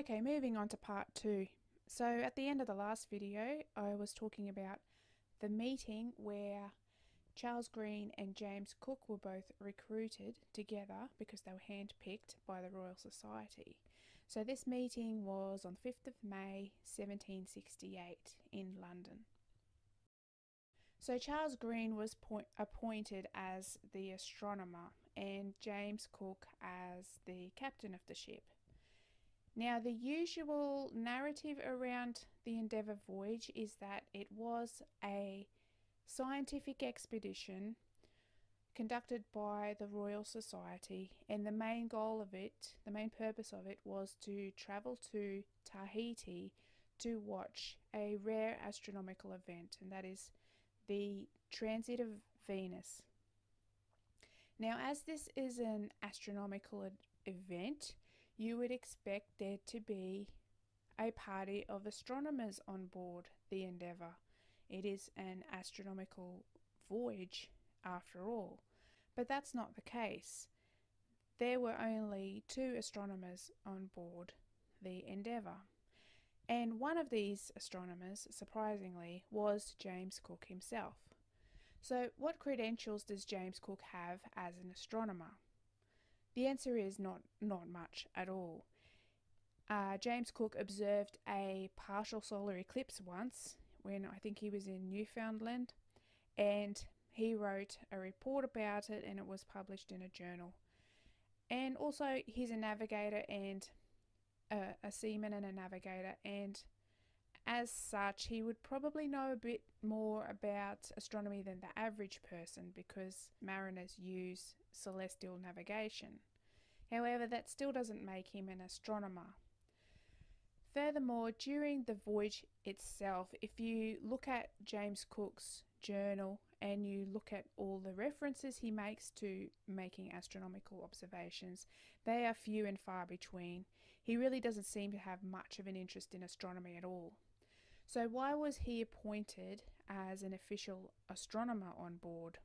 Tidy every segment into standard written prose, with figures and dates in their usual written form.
Okay, moving on to part 2. So at the end of the last video, I was talking about the meeting where Charles Green and James Cook were both recruited together because they were handpicked by the Royal Society. So this meeting was on the 5th of May 1768 in London. So Charles Green was appointed as the astronomer and James Cook as the captain of the ship. Now, the usual narrative around the Endeavour voyage is that it was a scientific expedition conducted by the Royal Society, and the main goal of it, the main purpose of it, was to travel to Tahiti to watch a rare astronomical event, and that is the transit of Venus. Now, as this is an astronomical event, you would expect there to be a party of astronomers on board the Endeavour. It is an astronomical voyage after all, but that's not the case. There were only 2 astronomers on board the Endeavour, and one of these astronomers, surprisingly, was James Cook himself. So what credentials does James Cook have as an astronomer? The answer is not much at all. James Cook observed a partial solar eclipse once when I think he was in Newfoundland, and he wrote a report about it and it was published in a journal. And also he's a navigator and a seaman and a navigator, and as such he would probably know a bit more about astronomy than the average person because mariners use celestial navigation. However, that still doesn't make him an astronomer. Furthermore, during the voyage itself, if you look at James Cook's journal and you look at all the references he makes to making astronomical observations, they are few and far between. He really doesn't seem to have much of an interest in astronomy at all. So why was he appointed as an official astronomer on board?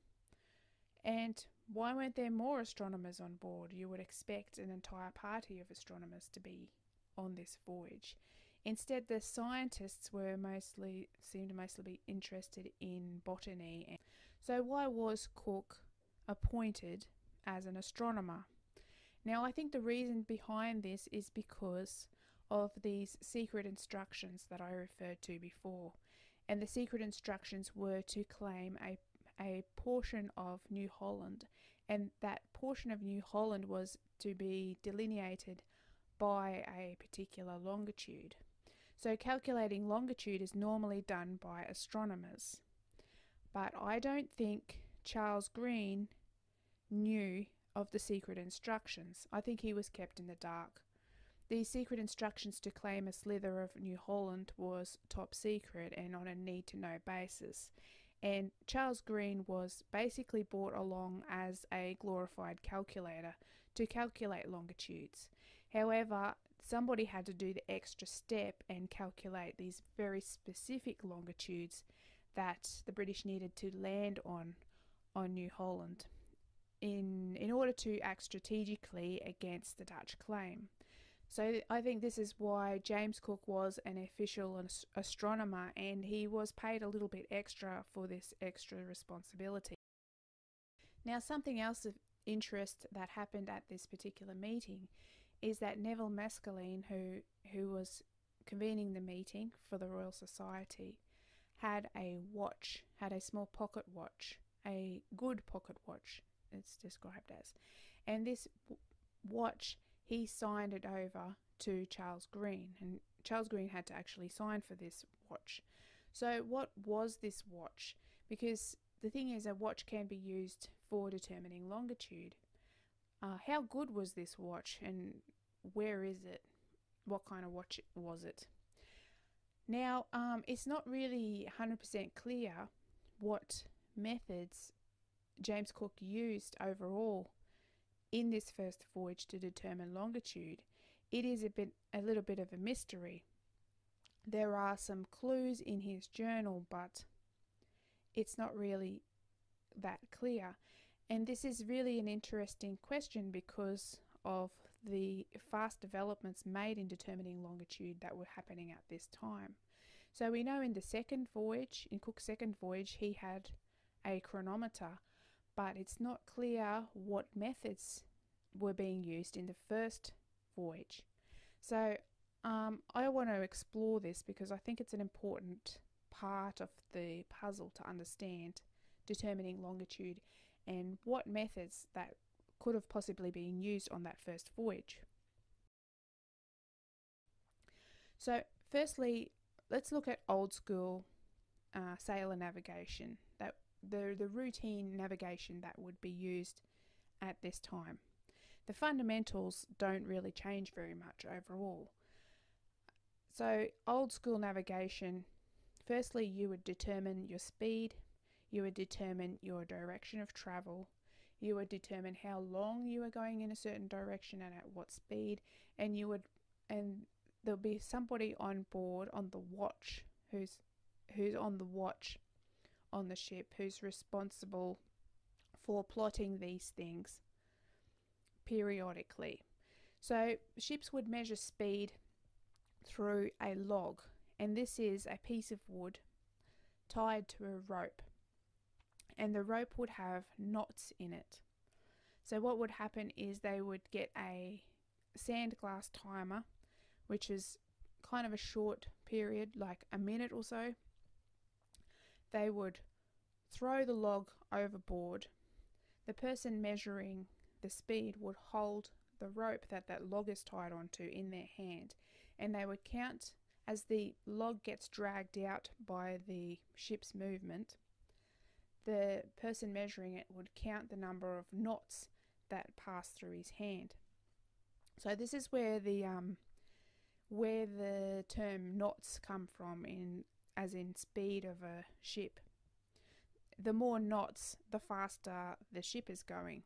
And why weren't there more astronomers on board? You would expect an entire party of astronomers to be on this voyage. Instead, the scientists seemed to mostly be interested in botany. So why was Cook appointed as an astronomer? Now, I think the reason behind this is because of these secret instructions that I referred to before. And the secret instructions were to claim a portion of New Holland, and that portion of New Holland was to be delineated by a particular longitude. So calculating longitude is normally done by astronomers. But I don't think Charles Green knew of the secret instructions. I think he was kept in the dark. These secret instructions to claim a slither of New Holland was top secret and on a need-to-know basis. And Charles Green was basically brought along as a glorified calculator to calculate longitudes. However, somebody had to do the extra step and calculate these very specific longitudes that the British needed to land on New Holland in order to act strategically against the Dutch claim. So I think this is why James Cook was an official astronomer, and he was paid a little bit extra for this extra responsibility. Now, something else of interest that happened at this particular meeting is that Neville Mascaline, who was convening the meeting for the Royal Society, had a watch, had a small pocket watch, a good pocket watch, it's described as. And this watch, he signed it over to Charles Green, and Charles Green had to actually sign for this watch. So what was this watch? Because the thing is, a watch can be used for determining longitude. How good was this watch, and where is it? What kind of watch was it? Now, it's not really 100% clear what methods James Cook used overall in this first voyage to determine longitude. It is a little bit of a mystery. There are some clues in his journal, but it's not really that clear. And this is really an interesting question because of the fast developments made in determining longitude that were happening at this time. So we know in the second voyage, in Cook's second voyage, he had a chronometer, but it's not clear what methods were being used in the first voyage. So I want to explore this because I think it's an important part of the puzzle to understand determining longitude and what methods that could have possibly been used on that first voyage. So firstly, let's look at old school sailor navigation, that the routine navigation that would be used at this time. The fundamentals don't really change very much overall. So old school navigation, firstly you would determine your speed, you would determine your direction of travel, you would determine how long you were going in a certain direction and at what speed, and there'll be somebody on board on the watch who's on the watch on the ship, who's responsible for plotting these things periodically. So ships would measure speed through a log, and this is a piece of wood tied to a rope, and the rope would have knots in it. So what would happen is they would get a sand glass timer, which is kind of a short period, like a minute or so. They would throw the log overboard. The person measuring the speed would hold the rope that log is tied onto in their hand, and they would count as the log gets dragged out by the ship's movement. The person measuring it would count the number of knots that pass through his hand. So this is where the term knots come from, as in speed of a ship. The more knots, the faster the ship is going.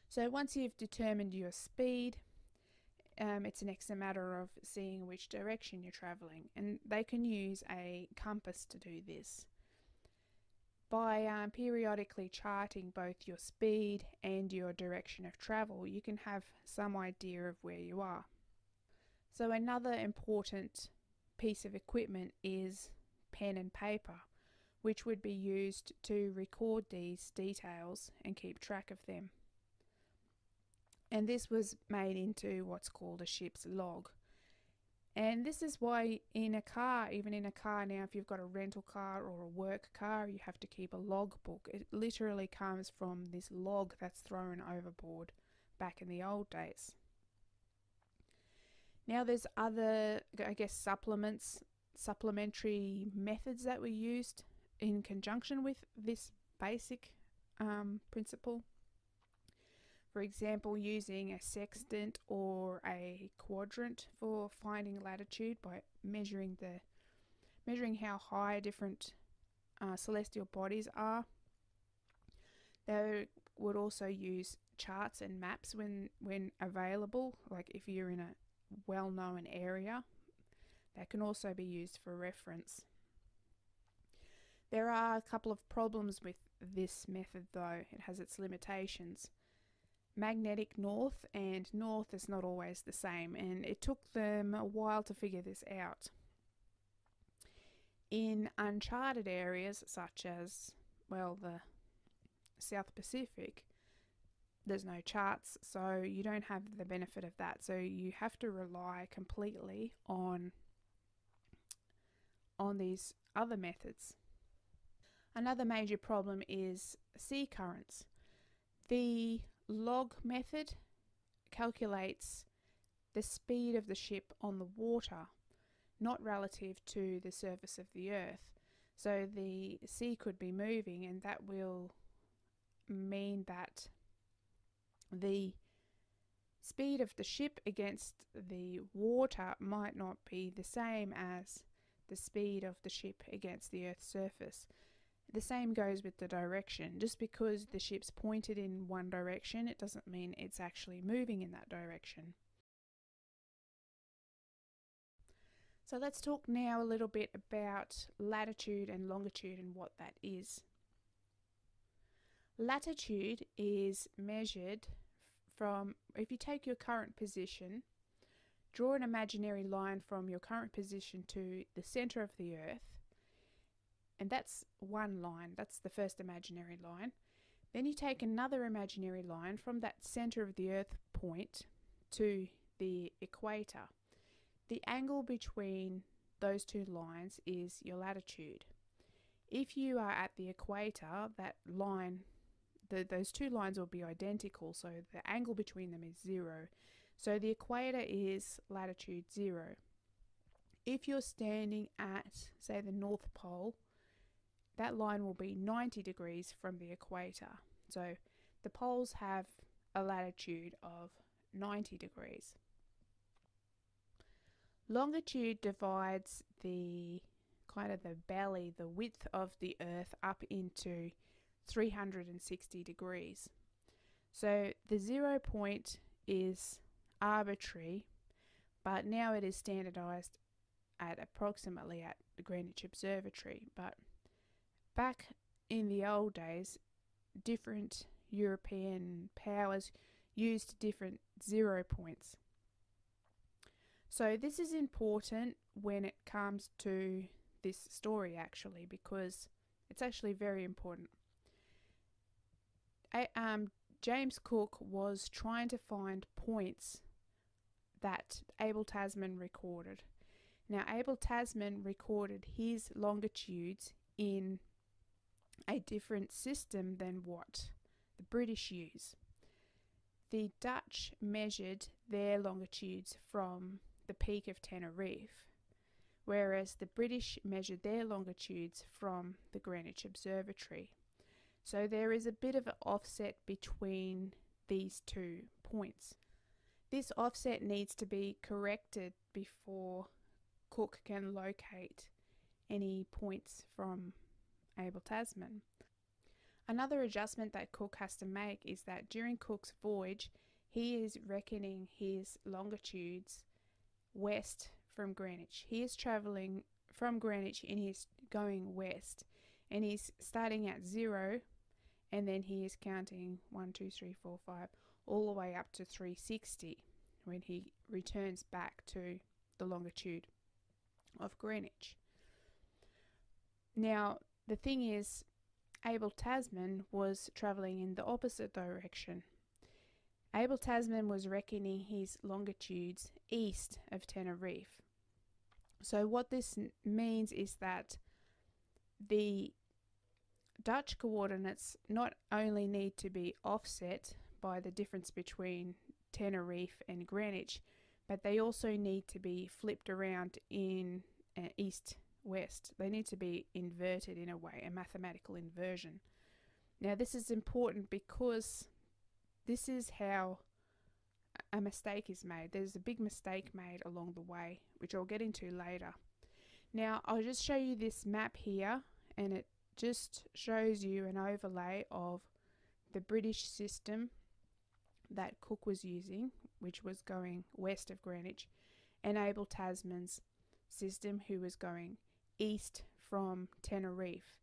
So once you've determined your speed, it's next a matter of seeing which direction you're travelling, and they can use a compass to do this. By periodically charting both your speed and your direction of travel, you can have some idea of where you are. So another important piece of equipment is pen and paper, which would be used to record these details and keep track of them. And this was made into what's called a ship's log. And this is why in a car, even in a car now, if you've got a rental car or a work car, you have to keep a log book. It literally comes from this log that's thrown overboard back in the old days. Now there's other, I guess, supplementary methods that were used in conjunction with this basic principle. For example, using a sextant or a quadrant for finding latitude by measuring how high different celestial bodies are. They would also use charts and maps when available, like if you're in a well-known area. That can also be used for reference. There are a couple of problems with this method though. It has its limitations. Magnetic north and north is not always the same, and it took them a while to figure this out. In uncharted areas such as, well, the South Pacific, there's no charts, so you don't have the benefit of that. So you have to rely completely on these other methods. Another major problem is sea currents. The log method calculates the speed of the ship on the water, not relative to the surface of the earth. So the sea could be moving, and that will mean that the speed of the ship against the water might not be the same as the speed of the ship against the Earth's surface. The same goes with the direction. Just because the ship's pointed in one direction, it doesn't mean it's actually moving in that direction. So let's talk now a little bit about latitude and longitude and what that is. Latitude is measured from, if you take your current position, draw an imaginary line from your current position to the center of the Earth, and that's one line, that's the first imaginary line. Then you take another imaginary line from that center of the Earth point to the equator. The angle between those two lines is your latitude. If you are at the equator, that line, those two lines will be identical, so the angle between them is 0. So the equator is latitude 0. If you're standing at, say, the North Pole, that line will be 90 degrees from the equator. So the poles have a latitude of 90 degrees. Longitude divides the belly, the width of the Earth, up into 360 degrees. So the 0 point is arbitrary, but now it is standardized at approximately at the Greenwich Observatory. But back in the old days, different European powers used different 0 points. So this is important when it comes to this story, actually, because it's actually very important. James Cook was trying to find points that Abel Tasman recorded. Now, Abel Tasman recorded his longitudes in a different system than what the British use. The Dutch measured their longitudes from the peak of Tenerife, whereas the British measured their longitudes from the Greenwich Observatory. So there is a bit of an offset between these 2 points. This offset needs to be corrected before Cook can locate any points from Abel Tasman. Another adjustment that Cook has to make is that during Cook's voyage, he is reckoning his longitudes west from Greenwich. He is travelling from Greenwich and he's going west, and he's starting at 0, and then he is counting 1, 2, 3, 4, 5 all the way up to 360 when he returns back to the longitude of Greenwich. Now the thing is, Abel Tasman was travelling in the opposite direction. Abel Tasman was reckoning his longitudes east of Tenerife. So what this means is that the Dutch coordinates not only need to be offset by the difference between Tenerife and Greenwich, but they also need to be flipped around in east-west. They need to be inverted in a way, a mathematical inversion. Now this is important because this is how a mistake is made. There's a big mistake made along the way, which I'll get into later. Now I'll just show you this map here, and it just shows you an overlay of the British system that Cook was using, which was going west of Greenwich, and Abel Tasman's system, who was going east from Tenerife.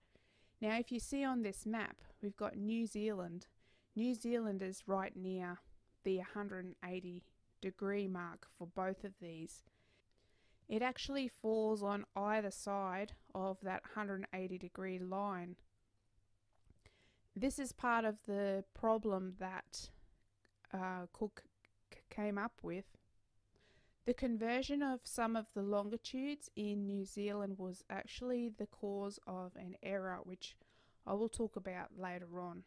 Now if you see on this map, we've got New Zealand. New Zealand is right near the 180 degree mark for both of these. It actually falls on either side of that 180 degree line. This is part of the problem that Cook came up with. The conversion of some of the longitudes in New Zealand was actually the cause of an error, which I will talk about later on.